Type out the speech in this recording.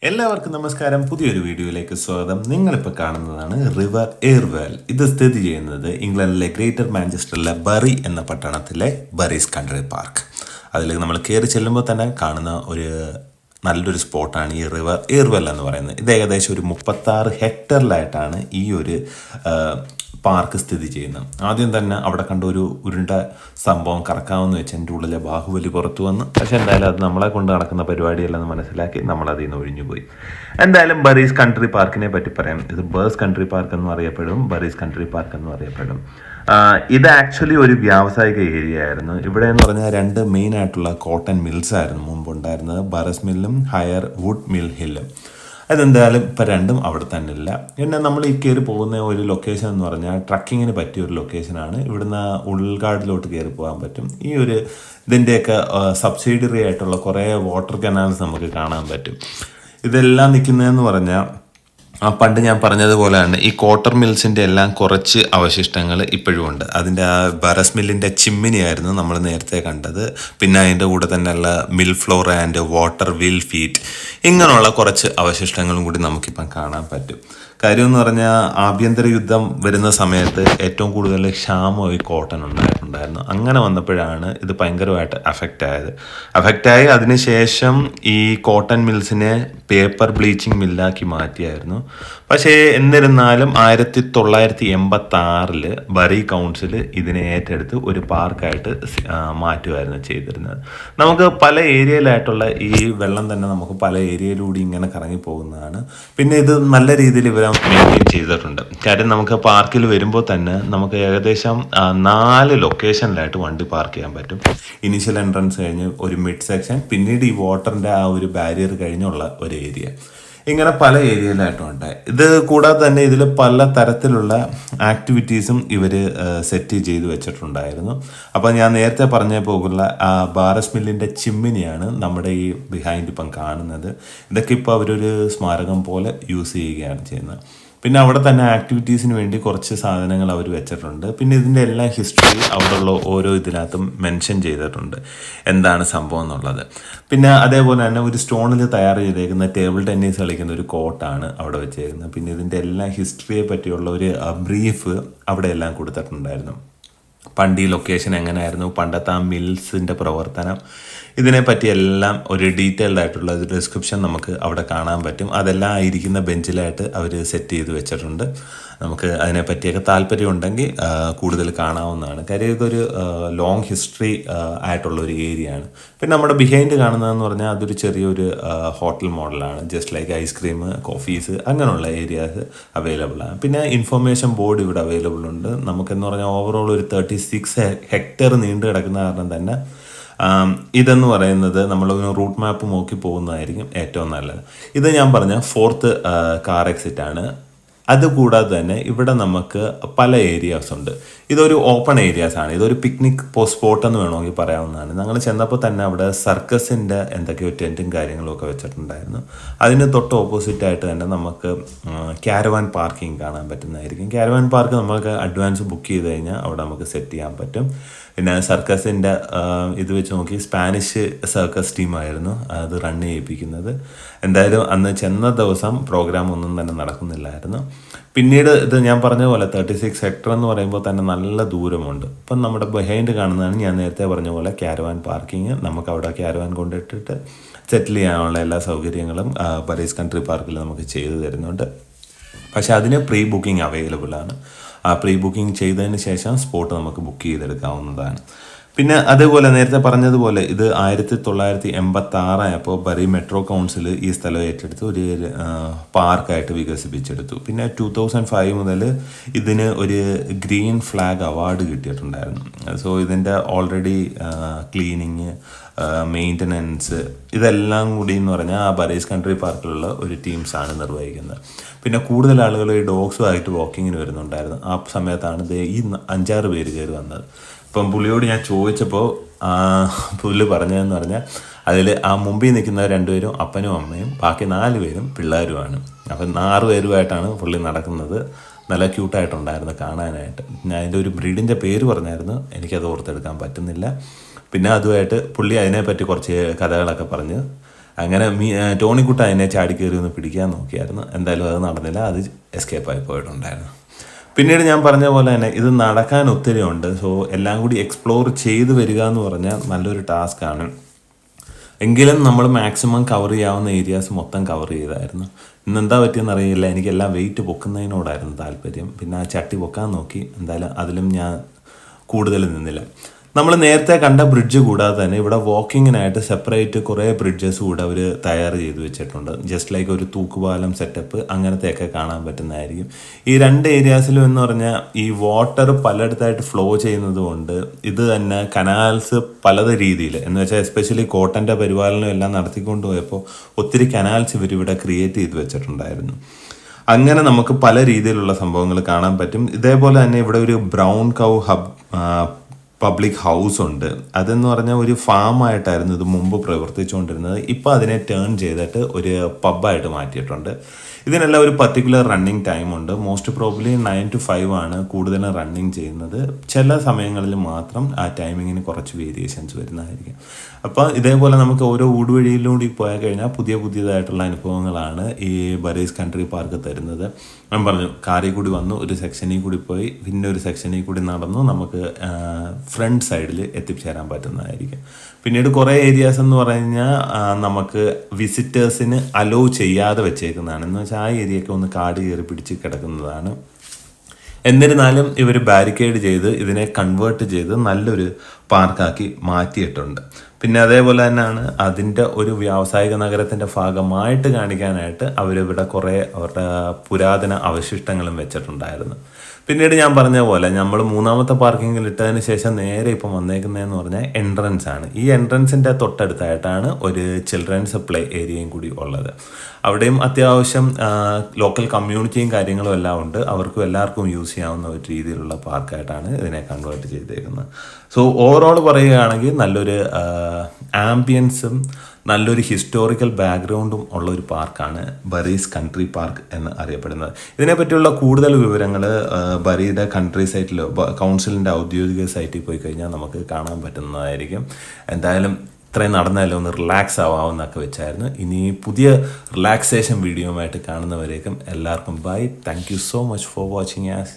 എല്ലാവർക്കും നമസ്കാരം. പുതിയൊരു വീഡിയോയിലേക്ക് സ്വാഗതം. നിങ്ങളിപ്പോൾ കാണുന്നതാണ് റിവർ എയർവെൽ. ഇത് സ്ഥിതി ചെയ്യുന്നത് ഇംഗ്ലണ്ടിലെ ഗ്രേറ്റർ മാഞ്ചസ്റ്ററിലെ ബറി എന്ന പട്ടണത്തിലെ ബറീസ് കൺട്രി പാർക്ക്. അതിൽ നമ്മൾ കയറി ചെല്ലുമ്പോൾ തന്നെ കാണുന്ന ഒരു നല്ലൊരു സ്പോട്ടാണ് ഈ റിവർ എയർവെൽ എന്ന് പറയുന്നത്. ഇത് ഏകദേശം ഒരു 36 ഹെക്ടറിലായിട്ടാണ് ഈ ഒരു പാർക്ക് സ്ഥിതി ചെയ്യുന്നത്. ആദ്യം തന്നെ അവിടെ കണ്ട ഒരു ഉരുണ്ട സംഭവം കറക്കാമെന്ന് വെച്ച് എൻ്റെ ഉള്ളിലെ ബാഹുബലി പുറത്തു വന്ന്, പക്ഷെ എന്തായാലും അത് നമ്മളെ കൊണ്ട് നടക്കുന്ന പരിപാടിയല്ലെന്ന് മനസ്സിലാക്കി നമ്മളതിൽ നിന്ന് ഒഴിഞ്ഞുപോയി. എന്തായാലും ബറീസ് കൺട്രി പാർക്കിനെ പറ്റി പറയാം. ഇത് ബേഴ്സ് കൺട്രി പാർക്ക് എന്നും അറിയപ്പെടും, ബറീസ് കൺട്രി പാർക്ക് എന്നും അറിയപ്പെടും. ഇത് ആക്ച്വലി ഒരു വ്യാവസായിക ഏരിയ ആയിരുന്നു. ഇവിടെ എന്ന് പറഞ്ഞാൽ 2 മെയിൻ ആയിട്ടുള്ള കോട്ടൺ മിൽസ് ആയിരുന്നു മുമ്പ് ഉണ്ടായിരുന്നത്, ബറസ് മില്ലും ഹയർ വുഡ് മിൽ ഹില്ലും. അതെന്തായാലും ഇപ്പം രണ്ടും അവിടെ തന്നെ ഇല്ല. പിന്നെ നമ്മൾ ഈ കയറി പോകുന്ന ഒരു ലൊക്കേഷൻ എന്ന് പറഞ്ഞാൽ ട്രക്കിങ്ങിന് പറ്റിയ ഒരു ലൊക്കേഷനാണ്. ഇവിടുന്ന് ഉൾഗാർഡിലോട്ട് കയറി പോകാൻ പറ്റും. ഈ ഒരു ഇതിൻ്റെയൊക്കെ സബ്സിഡിയറി ആയിട്ടുള്ള കുറേ വാട്ടർ കനാൽസ് നമുക്ക് കാണാൻ പറ്റും. ഇതെല്ലാം നിൽക്കുന്നതെന്ന് പറഞ്ഞാൽ പണ്ട് ഞാൻ പറഞ്ഞതുപോലെ തന്നെ ഈ കോട്ടർ മിൽസിൻ്റെ എല്ലാം കുറച്ച് അവശിഷ്ടങ്ങൾ ഇപ്പോഴും ഉണ്ട്. അതിൻ്റെ ആ ബറസ് മില്ലിൻ്റെ ചിമ്മിനി ആയിരുന്നു നമ്മൾ നേരത്തെ കണ്ടത്. പിന്നെ അതിൻ്റെ കൂടെ തന്നെയുള്ള mill floor and water will feet, ഇങ്ങനെയുള്ള കുറച്ച് അവശിഷ്ടങ്ങളും കൂടി നമുക്കിപ്പം കാണാൻ പറ്റും. കാര്യം എന്ന് പറഞ്ഞാൽ ആഭ്യന്തര യുദ്ധം വരുന്ന സമയത്ത് ഏറ്റവും കൂടുതൽ ക്ഷാമം ഈ കോട്ടൺ ഉണ്ടായിട്ടുണ്ടായിരുന്നു. അങ്ങനെ വന്നപ്പോഴാണ് ഇത് ഭയങ്കരമായിട്ട് അഫക്റ്റായി. അതിനുശേഷം ഈ കോട്ടൺ മിൽസിനെ പേപ്പർ ബ്ലീച്ചിങ് മില്ലാക്കി മാറ്റിയായിരുന്നു. പക്ഷേ എന്നിരുന്നാലും 1986 ബറി കൗൺസിൽ ഇതിനെ ഏറ്റെടുത്ത് ഒരു പാർക്കായിട്ട് മാറ്റുമായിരുന്നു ചെയ്തിരുന്നത്. നമുക്ക് പല ഏരിയയിലായിട്ടുള്ള ഈ വെള്ളം തന്നെ നമുക്ക് പല ഏരിയയിലൂടെ ഇങ്ങനെ കറങ്ങി പോകുന്നതാണ്. പിന്നെ ഇത് നല്ല രീതിയിൽ ഇവർ മെയിൻറ്റെയിൻ ചെയ്തിട്ടുണ്ട്. കാര്യം നമുക്ക് പാർക്കിൽ വരുമ്പോൾ തന്നെ നമുക്ക് ഏകദേശം 4 ലൊക്കേഷനിലായിട്ട് വണ്ടി പാർക്ക് ചെയ്യാൻ പറ്റും. ഇനീഷ്യൽ എൻട്രൻസ് കഴിഞ്ഞ് ഒരു മിഡ് സെക്ഷൻ, പിന്നീട് ഈ വാട്ടറിൻ്റെ ആ ഒരു ബാരിയർ കഴിഞ്ഞുള്ള ഒരു ഏരിയ, ഇങ്ങനെ പല ഏരിയയിലായിട്ടും ഉണ്ട്. ഇത് കൂടാതെ തന്നെ ഇതിൽ പല തരത്തിലുള്ള ആക്ടിവിറ്റീസും ഇവർ സെറ്റ് ചെയ്ത് വെച്ചിട്ടുണ്ടായിരുന്നു. അപ്പോൾ ഞാൻ നേരത്തെ പറഞ്ഞ പോകുള്ള ബാറസ് മില്ലിൻ്റെ ചിമ്മിനിയാണ് നമ്മുടെ ഈ ബിഹൈൻഡ് ഇപ്പം കാണുന്നത്. ഇതൊക്കെ ഇപ്പോൾ അവരൊരു സ്മാരകം പോലെ യൂസ് ചെയ്യുകയാണ് ചെയ്യുന്നത്. പിന്നെ അവിടെ തന്നെ ആക്ടിവിറ്റീസിന് വേണ്ടി കുറച്ച് സാധനങ്ങൾ അവർ വെച്ചിട്ടുണ്ട്. പിന്നെ ഇതിൻ്റെ എല്ലാ ഹിസ്റ്ററി അവിടെയുള്ള ഓരോ ഇതിനകത്തും മെൻഷൻ ചെയ്തിട്ടുണ്ട് എന്താണ് സംഭവം എന്നുള്ളത്. പിന്നെ അതേപോലെ തന്നെ ഒരു സ്റ്റോണിൽ തയ്യാർ ചെയ്തേക്കുന്ന ടേബിൾ ടെന്നീസ് കളിക്കുന്ന ഒരു കോർട്ടാണ് അവിടെ വെച്ചേക്കുന്നത്. പിന്നെ ഇതിൻ്റെ എല്ലാ ഹിസ്റ്ററിയെ പറ്റിയുള്ള ഒരു ബ്രീഫ് അവിടെ എല്ലാം കൊടുത്തിട്ടുണ്ടായിരുന്നു. പണ്ട് ഈ ലൊക്കേഷൻ എങ്ങനെയായിരുന്നു, പണ്ടത്തെ ആ മിൽസിൻ്റെ പ്രവർത്തനം, ഇതിനെപ്പറ്റി എല്ലാം ഒരു ഡീറ്റെയിൽഡ് ആയിട്ടുള്ള ഒരു ഡിസ്ക്രിപ്ഷൻ നമുക്ക് അവിടെ കാണാൻ പറ്റും. അതെല്ലാം ആയിരിക്കുന്ന ബെഞ്ചിലായിട്ട് അവർ സെറ്റ് ചെയ്ത് വെച്ചിട്ടുണ്ട്. നമുക്ക് അതിനെപ്പറ്റിയൊക്കെ താല്പര്യം ഉണ്ടെങ്കിൽ കൂടുതൽ കാണാവുന്നതാണ്. കാര്യം ഇതൊരു ലോങ് ഹിസ്റ്ററി ആയിട്ടുള്ളൊരു ഏരിയ ആണ്. പിന്നെ നമ്മുടെ ബിഹൈൻഡ് കാണുന്നതെന്ന് പറഞ്ഞാൽ അതൊരു ചെറിയൊരു ഹോട്ടൽ മോഡലാണ്. ജസ്റ്റ് ലൈക്ക് ഐസ്ക്രീം, കോഫീസ്, അങ്ങനെയുള്ള ഏരിയാസ് അവൈലബിൾ ആണ്. പിന്നെ ഇൻഫർമേഷൻ ബോർഡ് ഇവിടെ അവൈലബിൾ ഉണ്ട്. നമുക്കെന്ന് പറഞ്ഞാൽ ഓവറോൾ ഒരു 36 ഹെക്ടർ നീണ്ടു കിടക്കുന്ന കാരണം തന്നെ ഇതെന്ന് പറയുന്നത് നമ്മളൊരു റൂട്ട് മാപ്പ് നോക്കി പോകുന്നതായിരിക്കും ഏറ്റവും നല്ലത്. ഇത് ഞാൻ പറഞ്ഞ 4th കാർ എക്സിറ്റ് ആണ്. അതുകൂടാതെ തന്നെ ഇവിടെ നമുക്ക് പല ഏരിയാസ് ഉണ്ട്. ഇതൊരു ഓപ്പൺ ഏരിയാസ് ആണ്. ഇതൊരു പിക്നിക് സ്പോട്ട് എന്ന് വേണമെങ്കിൽ പറയാവുന്നതാണ്. ഞങ്ങൾ ചെന്നപ്പോൾ തന്നെ അവിടെ സർക്കസിൻ്റെ എന്തൊക്കെയോ ടെൻറ്റും കാര്യങ്ങളും ഒക്കെ വെച്ചിട്ടുണ്ടായിരുന്നു. അതിന് തൊട്ട് ഓപ്പോസിറ്റായിട്ട് തന്നെ നമുക്ക് ക്യാരവാൻ പാർക്കിംഗ് കാണാൻ പറ്റുന്നതായിരിക്കും. ക്യാരവാൻ പാർക്ക് നമുക്ക് അഡ്വാൻസ് ബുക്ക് ചെയ്ത് കഴിഞ്ഞാൽ അവിടെ നമുക്ക് സെറ്റ് ചെയ്യാൻ പറ്റും. പിന്നെ സർക്കസിൻ്റെ ഇത് വെച്ച് നോക്കി സ്പാനിഷ് സർക്കസ് ടീമായിരുന്നു അത് റൺ ചെയ്യിപ്പിക്കുന്നത്. എന്തായാലും അന്ന് ചെന്ന ദിവസം പ്രോഗ്രാം ഒന്നും തന്നെ നടക്കുന്നില്ലായിരുന്നു. പിന്നീട് ഇത് ഞാൻ പറഞ്ഞ പോലെ 36 ഹെക്ടർ എന്ന് പറയുമ്പോൾ തന്നെ നല്ല ദൂരമുണ്ട്. ഇപ്പം നമ്മുടെ ബിഹൈൻഡ് കാണുന്നതാണ് ഞാൻ നേരത്തെ പറഞ്ഞ പോലെ ക്യാരവാൻ പാർക്കിങ്. നമുക്ക് അവിടെ ക്യാരവാൻ കൊണ്ടിട്ടിട്ട് സെറ്റിൽ ചെയ്യാനുള്ള എല്ലാ സൗകര്യങ്ങളും ബറീസ് കൺട്രി പാർക്കിൽ നമുക്ക് ചെയ്തു തരുന്നുണ്ട്. പക്ഷെ അതിന് പ്രീ ബുക്കിംഗ് അവൈലബിൾ ആണ്. ആ പ്രീ ബുക്കിംഗ് ചെയ്തതിന് ശേഷം സ്പോട്ട് നമുക്ക് ബുക്ക് ചെയ്തെടുക്കാവുന്നതാണ്. പിന്നെ അതേപോലെ നേരത്തെ പറഞ്ഞതുപോലെ ഇത് 1986 ആയപ്പോൾ ബറി മെട്രോ കൗൺസിൽ ഈ സ്ഥലം ഏറ്റെടുത്ത് ഒരു പാർക്കായിട്ട് വികസിപ്പിച്ചെടുത്തു. പിന്നെ 2005 മുതൽ ഇതിന് ഒരു ഗ്രീൻ ഫ്ലാഗ് അവാർഡ് കിട്ടിയിട്ടുണ്ടായിരുന്നു. സോ ഇതിൻ്റെ ഓൾറെഡി ക്ലീനിങ്, മെയിൻ്റനൻസ്, ഇതെല്ലാം കൂടി എന്ന് പറഞ്ഞാൽ ആ ബറീസ് കൺട്രി പാർക്കിലുള്ള ഒരു ടീംസാണ് നിർവഹിക്കുന്നത്. പിന്നെ കൂടുതൽ ആളുകൾ ഈ ഡോഗ്സുമായിട്ട് വാക്കിങ്ങിന് വരുന്നുണ്ടായിരുന്നു. ആ സമയത്താണ് ഈ 5-6 പേര് കയറി വന്നത്. ഇപ്പം പുള്ളിയോട് ഞാൻ ചോദിച്ചപ്പോൾ പുള്ളി പറഞ്ഞതെന്ന് പറഞ്ഞാൽ അതിൽ ആ മുമ്പിൽ നിൽക്കുന്ന 2 പേരും അപ്പനും അമ്മയും, ബാക്കി 4 പേരും പിള്ളേരുമാണ്. അപ്പം 6 പേരുമായിട്ടാണ് പുള്ളി നടക്കുന്നത്. നല്ല ക്യൂട്ടായിട്ടുണ്ടായിരുന്നു കാണാനായിട്ട്. ഞാൻ അതിൻ്റെ ഒരു ബ്രീഡിൻ്റെ പേര് പറഞ്ഞായിരുന്നു, എനിക്കത് ഓർത്തെടുക്കാൻ പറ്റുന്നില്ല. പിന്നെ അതുമായിട്ട് പുള്ളി അതിനെപ്പറ്റി കുറച്ച് കഥകളൊക്കെ പറഞ്ഞ് അങ്ങനെ ടോണിക്കുട്ട അതിനെ ചാടിക്കയറി ഒന്ന് പിടിക്കാൻ നോക്കിയായിരുന്നു. എന്തായാലും അത് നടന്നില്ല, അത് എസ്കേപ്പായി പോയിട്ടുണ്ടായിരുന്നു. പിന്നീട് ഞാൻ പറഞ്ഞ പോലെ തന്നെ ഇത് നടക്കാൻ ഒത്തിരി ഉണ്ട്. സോ എല്ലാം കൂടി എക്സ്പ്ലോർ ചെയ്ത് വരിക എന്ന് പറഞ്ഞാൽ നല്ലൊരു ടാസ്ക്കാണ്. എങ്കിലും നമ്മൾ മാക്സിമം കവർ ചെയ്യാവുന്ന ഏരിയാസ് മൊത്തം കവർ ചെയ്തായിരുന്നു. ഇന്നെന്താ പറ്റിയെന്ന് അറിയില്ല, എനിക്കെല്ലാം വെയിറ്റ് പൊക്കുന്നതിനോടായിരുന്നു താല്പര്യം. പിന്നെ ആ ചട്ടി പൊക്കാൻ നോക്കി, എന്തായാലും അതിലും ഞാൻ കൂടുതൽ നിന്നില്ല. നമ്മൾ നേരത്തെ കണ്ട ബ്രിഡ്ജ് കൂടാതെ തന്നെ ഇവിടെ വാക്കിങ്ങിനായിട്ട് സെപ്പറേറ്റ് കുറേ ബ്രിഡ്ജസ് കൂടെ അവർ തയ്യാർ ചെയ്ത് വെച്ചിട്ടുണ്ട്. ജസ്റ്റ് ലൈക്ക് ഒരു തൂക്കുപാലം സെറ്റപ്പ് അങ്ങനത്തെയൊക്കെ കാണാൻ പറ്റുന്നതായിരിക്കും. ഈ രണ്ട് ഏരിയാസിലും എന്ന് പറഞ്ഞാൽ ഈ വാട്ടർ പലയിടത്തായിട്ട് ഫ്ലോ ചെയ്യുന്നത് കൊണ്ട് ഇത് തന്നെ കനാൽസ് പലത് രീതിയിൽ എന്ന് വെച്ചാൽ എസ്പെഷ്യലി കോട്ടൻ്റെ പരിപാലനം എല്ലാം നടത്തിക്കൊണ്ട് പോയപ്പോൾ ഒത്തിരി കനാൽസ് ഇവരിവിടെ ക്രിയേറ്റ് ചെയ്ത് വെച്ചിട്ടുണ്ടായിരുന്നു. അങ്ങനെ നമുക്ക് പല രീതിയിലുള്ള സംഭവങ്ങൾ കാണാൻ പറ്റും. ഇതേപോലെ തന്നെ ഇവിടെ ഒരു ബ്രൗൺ കൗ പബ്ലിക് ഹൗസ് ഉണ്ട്. അതെന്ന് പറഞ്ഞാൽ ഒരു ഫാമായിട്ടായിരുന്നു ഇത് മുമ്പ് പ്രവർത്തിച്ചുകൊണ്ടിരുന്നത്. ഇപ്പോൾ അതിനെ ടേൺ ചെയ്തിട്ട് ഒരു പബ്ബായിട്ട് മാറ്റിയിട്ടുണ്ട്. ഇതിനെല്ലാം ഒരു പർട്ടിക്കുലർ റണ്ണിങ് ടൈമുണ്ട്. മോസ്റ്റ് പ്രോബ്ലി 9 to 5 ആണ് കൂടുതലും റണ്ണിങ് ചെയ്യുന്നത്. ചില സമയങ്ങളിൽ മാത്രം ആ ടൈമിങ്ങിന് കുറച്ച് വേരിയേഷൻസ് വരുന്നതായിരിക്കും. അപ്പോൾ ഇതേപോലെ നമുക്ക് ഓരോ ഊടുവഴിയിലൂടെ പോയാൽ കഴിഞ്ഞാൽ പുതിയതായിട്ടുള്ള അനുഭവങ്ങളാണ് ഈ ബറീസ് കൺട്രി പാർക്ക് തരുന്നത്. ഞാൻ പറഞ്ഞു, കാറിൽ കൂടി വന്നു, ഒരു സെക്ഷനിൽ കൂടി പോയി, പിന്നെ ഒരു സെക്ഷനിൽ കൂടി നടന്നു നമുക്ക് ഫ്രണ്ട് സൈഡിൽ എത്തിച്ചേരാൻ പറ്റുന്നതായിരിക്കും. പിന്നീട് കുറേ ഏരിയാസ് എന്ന് പറഞ്ഞാൽ നമുക്ക് വിസിറ്റേഴ്സിന് അലോ ചെയ്യാതെ വെച്ചേക്കുന്നതാണ്. എന്ന് വെച്ചാൽ ആ ഏരിയയൊക്കെ ഒന്ന് കാട് കയറി പിടിച്ച് കിടക്കുന്നതാണ്. എന്നിരുന്നാലും ഇവർ ബാരിക്കേഡ് ചെയ്ത് ഇതിനെ കൺവേർട്ട് ചെയ്ത് നല്ലൊരു പാർക്കാക്കി മാറ്റിയിട്ടുണ്ട്. പിന്നെ അതേപോലെ തന്നെയാണ് അതിൻ്റെ ഒരു വ്യാവസായിക നഗരത്തിൻ്റെ ഭാഗമായിട്ട് കാണിക്കാനായിട്ട് അവരിവിടെ കുറേ അവരുടെ പുരാതന അവശിഷ്ടങ്ങളും വെച്ചിട്ടുണ്ടായിരുന്നു. പിന്നീട് ഞാൻ പറഞ്ഞ പോലെ നമ്മൾ മൂന്നാമത്തെ പാർക്കിങ്ങിൽ ഇട്ടതിന് ശേഷം നേരെ ഇപ്പം വന്നേക്കുന്നതെന്ന് പറഞ്ഞാൽ എൻട്രൻസ് ആണ്. ഈ എൻട്രൻസിൻ്റെ തൊട്ടടുത്തായിട്ടാണ് ഒരു ചിൽഡ്രൻസ് പ്ലേ ഏരിയയും കൂടി ഉള്ളത്. അവിടെയും അത്യാവശ്യം ലോക്കൽ കമ്മ്യൂണിറ്റിയും കാര്യങ്ങളും എല്ലാം ഉണ്ട്. അവർക്കും എല്ലാവർക്കും യൂസ് ചെയ്യാവുന്ന ഒരു രീതിയിലുള്ള പാർക്കായിട്ടാണ് ഇതിനെ കൺവേർട്ട് ചെയ്തേക്കുന്നത്. സോ ഓവറോൾ പറയുകയാണെങ്കിൽ നല്ലൊരു ആംബിയൻസും നല്ലൊരു ഹിസ്റ്റോറിക്കൽ ബാക്ക്ഗ്രൗണ്ടും ഉള്ള ഒരു പാർക്കാണ് ബറീസ് കൺട്രി പാർക്ക് എന്ന് അറിയപ്പെടുന്നത്. ഇതിനെപ്പറ്റിയുള്ള കൂടുതൽ വിവരങ്ങൾ ബറിയുടെ കൺട്രി സൈറ്റിലോ കൗൺസിലിൻ്റെ ഔദ്യോഗിക സൈറ്റിൽ പോയി കഴിഞ്ഞാൽ നമുക്ക് കാണാൻ പറ്റുന്നതായിരിക്കും. എന്തായാലും ഇത്രയും നടന്നാലും ഒന്ന് റിലാക്സ് ആവാമെന്നൊക്കെ വെച്ചായിരുന്നു. ഇനി പുതിയ റിലാക്സേഷൻ വീഡിയോയുമായിട്ട് കാണുന്നവരേക്കും എല്ലാവർക്കും bye. Thank you so much for watching as.